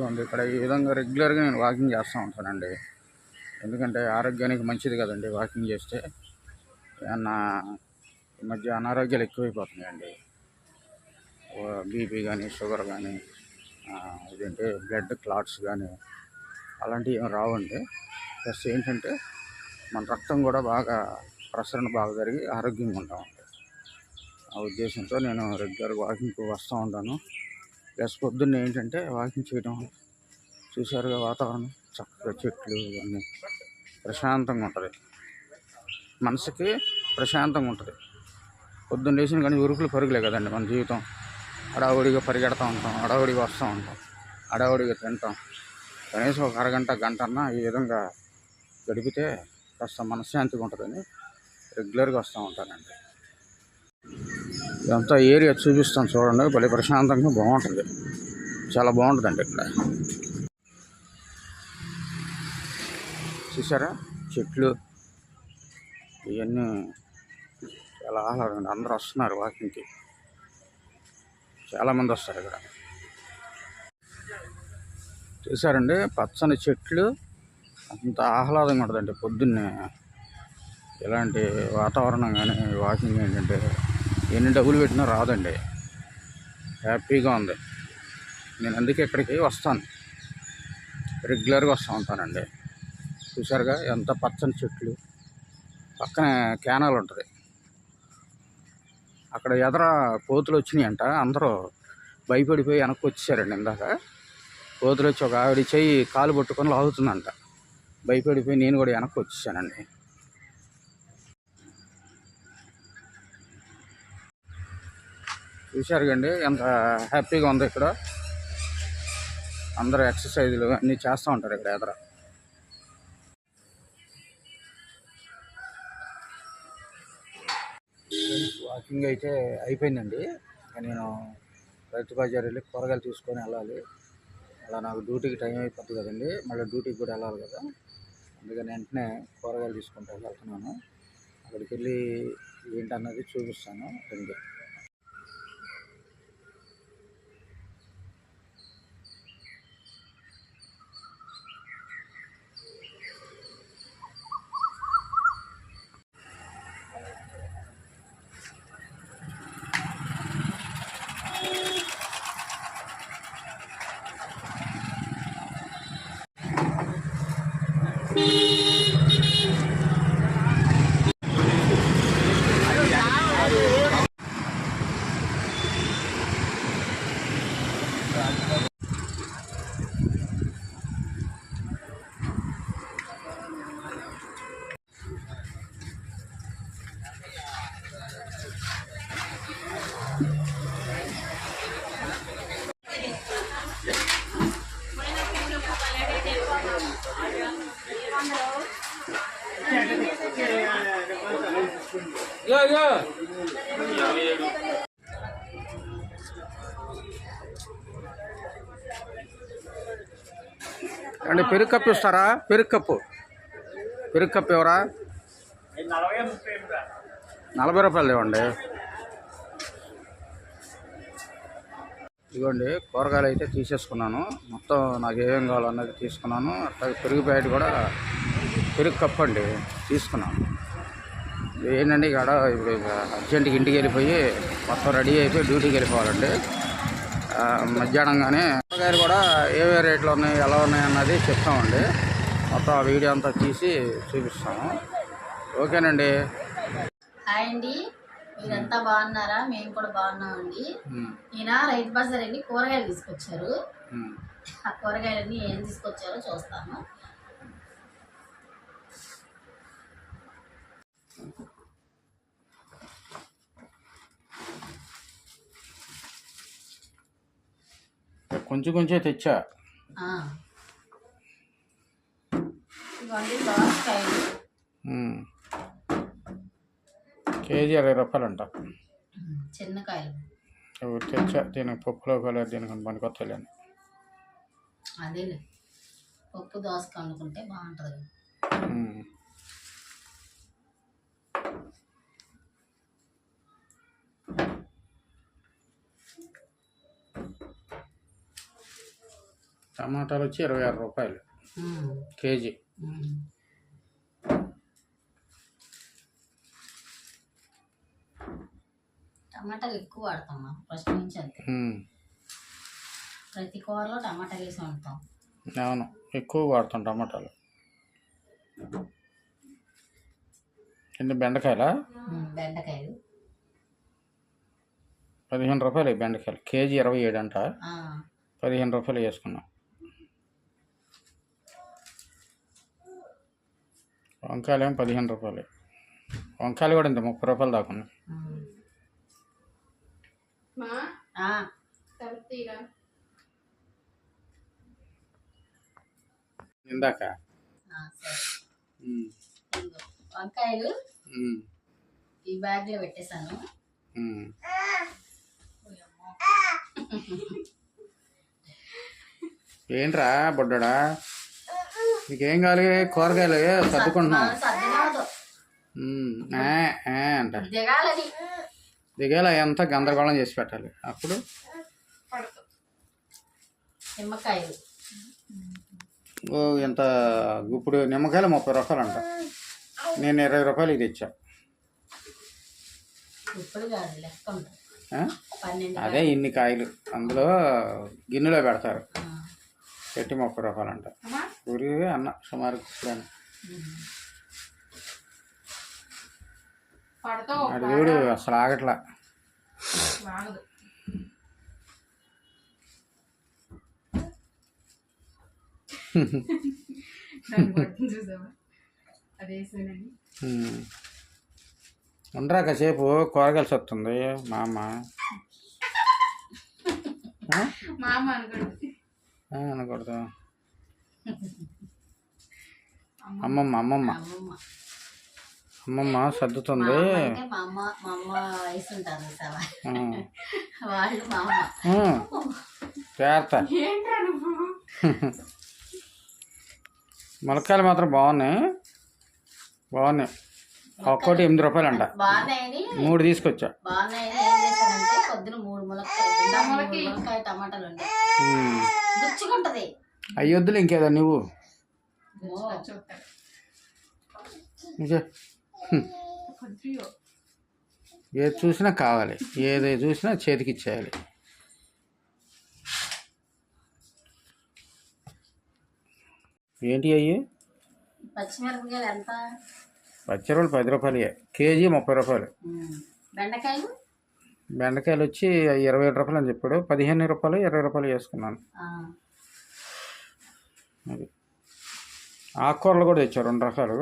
ఇదిగోండి ఇక్కడ ఈ విధంగా రెగ్యులర్గా నేను వాకింగ్ చేస్తూ ఉంటానండి. ఎందుకంటే ఆరోగ్యానికి మంచిది కదండి వాకింగ్ చేస్తే. ఏమన్నా ఈ మధ్య అనారోగ్యాలు ఎక్కువైపోతున్నాయండి. బీపీ కానీ, షుగర్ కానీ, ఇదేంటి బ్లడ్ క్లాట్స్ కానీ అలాంటివి ఏమి రావండి. ప్లస్ ఏంటంటే మన రక్తం కూడా బాగా ప్రసరణ బాగా జరిగి ఆరోగ్యంగా ఉంటామండి. ఆ ఉద్దేశంతో నేను రెగ్యులర్గా వాకింగ్కి వస్తూ ఉంటాను. ప్లస్ పొద్దున్న ఏంటంటే వాకింగ్ చేయడం, చూసారుగా వాతావరణం చక్కగా చెట్లు ఇవన్నీ ప్రశాంతంగా ఉంటుంది, మనసుకి ప్రశాంతంగా ఉంటుంది. పొద్దున్న లేచిన కానీ ఉరుకులు పరుగులే కదండి మన జీవితం. హడావుడిగా పరిగెడతా ఉంటాం, హడావుడిగా వస్తూ ఉంటాం, హడావుడిగా తింటాం. కనీసం ఒక అరగంట గంట అన్నా ఈ విధంగా గడిపితే కాస్త మనశ్శాంతిగా ఉంటుందని రెగ్యులర్గా వస్తూ ఉంటానండి. ఇదంతా ఏరియా చూపిస్తాను చూడండి, భలే ప్రశాంతంగా బాగుంటుంది, చాలా బాగుంటుందండి. ఇక్కడ చూసారా చెట్లు ఇవన్నీ చాలా ఆహ్లాదంగా. అందరూ వస్తున్నారు వాకింగ్కి, చాలామంది వస్తారు ఇక్కడ. చూసారండి పచ్చని చెట్లు, అంత ఆహ్లాదంగా ఉంటుందండి పొద్దున్నే. ఇలాంటి వాతావరణం కానీ వాకింగ్ ఏంటంటే ఎన్ని డబ్బులు పెట్టినా రాదండి, హ్యాపీగా ఉంది. నేను అందుకే ఇక్కడికి వస్తాను, రెగ్యులర్గా వస్తూ ఉంటానండి. చూసారుగా ఎంత పచ్చని చెట్లు, పక్కనే క్యానాల్ ఉంటుంది. అక్కడ ఎదర కోతులు వచ్చినాయంట, అందరూ భయపడిపోయి వెనక్కి వచ్చేసారండి. ఇందాక కోతులు వచ్చి ఒక ఆవిడ చెయ్యి కాలు పట్టుకొని లాగుతుందంట, భయపడిపోయి నేను కూడా వెనక్కి వచ్చేసానండి. చూశారు కండి ఎంత హ్యాపీగా ఉంది. ఇక్కడ అందరూ ఎక్సర్సైజులు అన్నీ చేస్తూ ఉంటారు ఇక్కడ ఎదర. వాకింగ్ అయితే అయిపోయిందండి. నేను రైతు బజార్ వెళ్ళి కూరగాయలు తీసుకొని వెళ్ళాలి. అలా నాకు డ్యూటీకి టైం అయిపోతుంది కదండి, మళ్ళీ డ్యూటీకి కూడా వెళ్ళాలి కదా. అందుకని వెంటనే కూరగాయలు తీసుకుంటూ వెళ్తున్నాను. అక్కడికి వెళ్ళి ఏంటన్నది చూపిస్తాను. రండి. అండి పెరుగు కప్పు ఇస్తారా? పెరుగు కప్పు ఎవరా? 40 రూపాయలు ఇవ్వండి. ఇదిగోండి కూరగాయలు అయితే తీసేసుకున్నాను. మొత్తం నాకు ఏమేం కావాలన్నది తీసుకున్నాను. అట్లాగే పెరుగు ప్యాకెట్ కూడా, పెరుగు కప్పు అండి తీసుకున్నాను. ఏంటంటే ఇక్కడ ఇప్పుడు అర్జెంటుగా ఇంటికి వెళ్ళిపోయి మొత్తం రెడీ అయిపోయి డ్యూటీకి వెళ్ళిపోవాలండి. మధ్యాహ్నంగానే కూరగాయలు కూడా ఏవే రేట్లు ఉన్నాయి, ఎలా ఉన్నాయి అన్నది చెప్తామండి. మొత్తం ఆ వీడియో అంతా తీసి చూపిస్తాము. ఓకేనండి. హాయ్ అండి, మీరంతా బాగున్నారా? మేము కూడా బాగున్నామండి. ఈయన రైతు బజార్ వెళ్ళి కూరగాయలు తీసుకొచ్చారు. ఆ కూరగాయలన్నీ ఏం తీసుకొచ్చారో చూస్తాము. కొంచెం తెచ్చా. ఇవన్నీ దోసకాయలు కేజీ 20 రూపాయలంట. చిన్నకాయలు తెచ్చా, దీనికి పప్పులో కలర్ దీనికి పనికొత్తలేను. అదేలే, పప్పు దోసకాయ అనుకుంటే బాగుంటుంది. టమాటాలు వచ్చి 26 రూపాయలు కేజీ. టమాటాలు ఎక్కువ వాడతాం ఫస్ట్ నుంచి అంతే. ప్రతి కూరలో టమాటాలు వేసి వండుతాం. అవును, ఎక్కువ వాడతాం టమాటాలు. ఎన్ని బెండకాయలా? బెండకాయలు 15 రూపాయలు. బెండకాయలు కేజీ 27 అంట. 15 రూపాయలు వేసుకున్నాం. వంకాయలు ఏమో 15 రూపాయలు. వంకాయలు కూడా ఇంత 30 రూపాయలు దాకా ఉన్నాయి. ఇందాక వంకాయలు ఈ బ్యాగ్ లో పెట్టేశాను. ఏంట్రా బొడ్డా, నీకేం కావాలి? కూరగాయలు సర్దుకుంటున్నాం అంట. దిగాల ఎంత గందరగోళం చేసి పెట్టాలి. అప్పుడు నిమ్మకాయలు ఎంత ఇప్పుడు నిమ్మకాయలు 30 రూపాయలు అంట. నేను 20 రూపాయలకి తెచ్చా. అదే ఇన్ని కాయలు అందులో గిన్నెలో పెడతారు, పెట్టి 30 రూపాయలు అంట. ఊరి అన్న సుమారు ఇప్పుడు అది చూడు అసలు ఆగట్లా. ఉండరా కాసేపు, కూరగాయలు వస్తుంది మా అమ్మ. అనకూడదు. అమ్మమ్మ అమ్మమ్మ అమ్మమ్మ సర్దుతుంది. జాగ్రత్త. ములక్కాయలు మాత్రం బాగున్నాయి. ఒక్కోటి 8 రూపాయలు అంట. 3 తీసుకొచ్చా. అయ్యొద్దులు ఇంకేదా నువ్వు ఏది చూసినా కావాలి, ఏది చూసినా చేతికి ఇచ్చేయాలి. ఏంటి అయ్యి? పచ్చిమిరపకాయలు ఎంత? పచ్చిమిరపకాయలు 10 రూపాయలు కేజీ, 30 రూపాయలు. బెండకాయలు వచ్చి 27 రూపాయలు అని చెప్పాడు. 15 రూపాయలు 20 రూపాయలు వేసుకున్నాను. అది ఆకుకూరలు కూడా తెచ్చారు 2 రకాలు.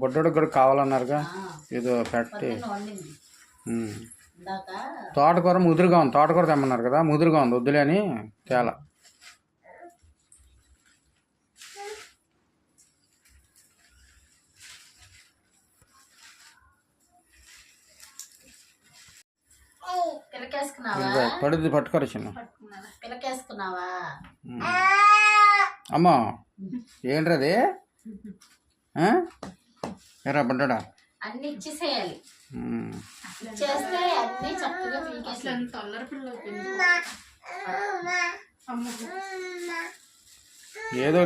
బొడ్డోడికి కూడా కావాలన్నారుగా, ఏదో పెట్టి. తోటకూర ముదురుగా ఉంది, తోటకూర తెమ్మన్నారు కదా, ముదురుగా ఉంది వద్దులే అని తేలా. పడుద్ది, పట్టుకోరు చిన్న. అమ్మా ఏంట్రది? ఎరా బడ్డా అన్ని ఇచ్చేసేయాలి. ఏదో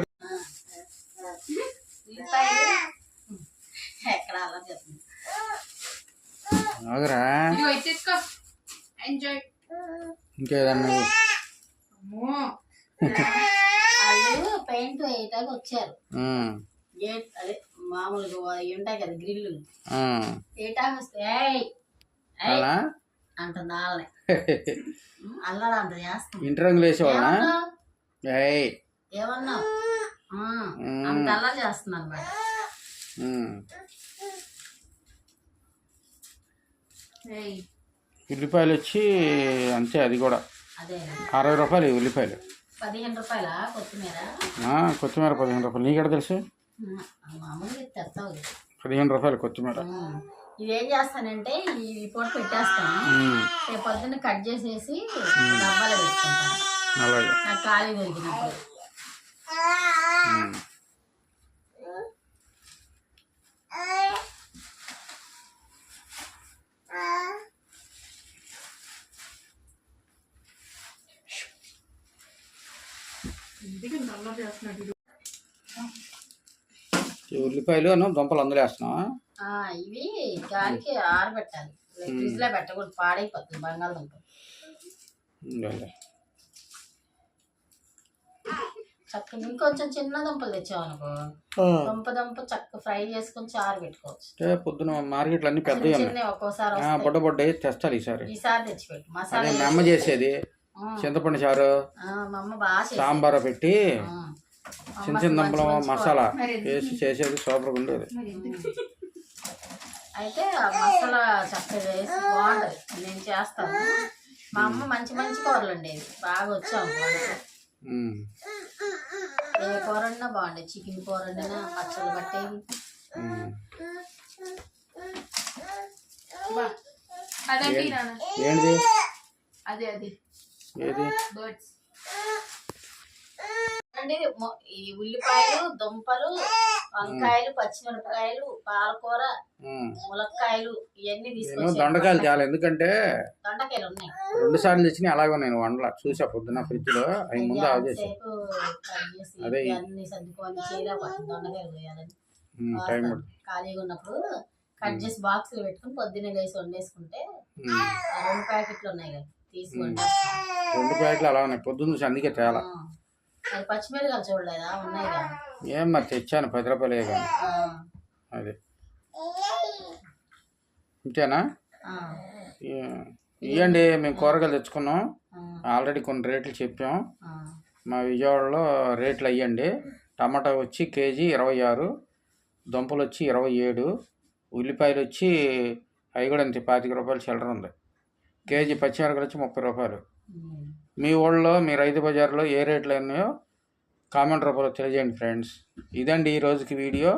ఆగరా, ఇంకేదన్నా వాళ్ళు పెయింట్ వేయటానికి వచ్చారు. గేట్ అదే మామూలుగా ఉంటాయి కదా గ్రిల్లు, వేయటానికి వస్తే అంటుంది వాళ్ళని. అల్లరి అంత చేస్తాం. ఇంటి రంగులు వేసేవాళ్ళ ఏమన్నా అంత అల్లరి చేస్తున్నారు అన్నమాట. ఉల్లిపాయలు వచ్చి అంతే, అది కూడా 60 రూపాయలు ఉల్లిపాయలు. 15 రూపాయల కొత్తిమీర. కొత్తిమీర 15 రూపాయలు. నీకెక్కడ తెలుసు? 15 రూపాయలు కొత్తిమీర. ఇదేం చేస్తానంటే ఈ పూట పెట్టేస్తాను, రేపు పొద్దున్న కట్ చేసేసి డబ్బాలో పెట్టుకుంటాను. అలాగే నాకు ఖాళీ దొరికినప్పుడు. ఈ ఉల్లిపాయలు దుంపలు అందులో వేస్తున్నావా? ఇవి గాలికి ఆరబెట్టాలి, ఫ్రిడ్జ్ లో పెట్టకూడదు, పాడైపోతుంది బంగాళదుంప. చక్కగా ఇంకొంచెం చిన్న దుంపలు తెచ్చామనుకో, దుంప చక్క ఫ్రై చేసుకుని చారు పెట్టుకోవచ్చు. పొద్దున మార్కెట్లో అన్ని పెద్ద ఒక్కోసారి బొడ్డ బొడ్డ తెస్తాలి. ఈసారి తెచ్చిపెట్టు. మసాలా మా అమ్మ చేసేది చింతపండు చారు, మా అమ్మ బాగా సాంబార్ పెట్టి చిన్న చిన్న దుంపలు మసాలా వేసి చేసేది సూపర్గా ఉండేది. అయితే ఆ మసాలా చక్కగా వేసి బాగుంటది, నేను చేస్తాను. మా అమ్మ మంచి మంచి కూరలు ఉండేది, బాగా వచ్చాము. ఏ కూర వండినా బాగుండేది, చికెన్ కూర వండినా పచ్చళ్ళు పట్టేది. ఏంటిది? అదే అది బర్డ్స్. ఈ ఉల్లిపాయలు, దుంపలు, వంకాయలు, పచ్చిమిరపకాయలు, పాలకూర, ములక్కాయలు ఇవన్నీ తీసుకొచ్చి దొండకాయలు చాలా, ఎందుకంటే దొండకాయలు ఉన్నాయి 2 సార్లు తెచ్చిన అలాగే నేను వండలా చూసా పొద్దున్న ఫ్రిడ్జ్ లో. అవి ముందు అదే అన్ని సర్దుకొని చేయలేకపోతుంది. దొండకాయలు పోయాలని ఖాళీగా ఉన్నప్పుడు కట్ చేసి బాక్స్ లో పెట్టుకుని పొద్దున్నే లేసి వండేసుకుంటే 2 ప్యాకెట్లు ఉన్నాయి కదా, తీసుకోండి. 2 ప్యాకెట్లు అలా ఉన్నాయి పొద్దున్న, అందుకే తేలా. అది పచ్చిమిరకాయలు చూడలేదా, ఉన్నాయి కదా. ఏం మరి తెచ్చాను 10 రూపాయలే కానీ. అది ఇంతేనా? ఇవ్వండి, మేము కూరగాయలు తెచ్చుకున్నాం. ఆల్రెడీ కొన్ని రేట్లు చెప్పాం. మా విజయవాడలో రేట్లు అయ్యండి. టమాటా వచ్చి కేజీ 26, దుంపలు వచ్చి 27, ఉల్లిపాయలు వచ్చి అవి కూడా అంతే 25 రూపాయలు చిల్లర ఉంది. కేజీ పచ్చిమిరపకాయలు వచ్చి 30 రూపాయలు. మీ ఊళ్ళో మీ రైతు బజార్లో ఏ రేట్లు ఉన్నాయో కామెంట్ రూపంలో తెలియజేయండి ఫ్రెండ్స్. ఇదండి ఈ రోజుకి వీడియో.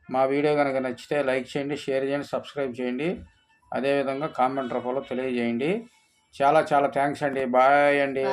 మా వీడియో కనుక నచ్చితే లైక్ చేయండి, షేర్ చేయండి, సబ్స్క్రైబ్ చేయండి. అదేవిధంగా కామెంట్ రూపంలో తెలియజేయండి. చాలా చాలా థ్యాంక్స్ అండి. బాయ్ అండి.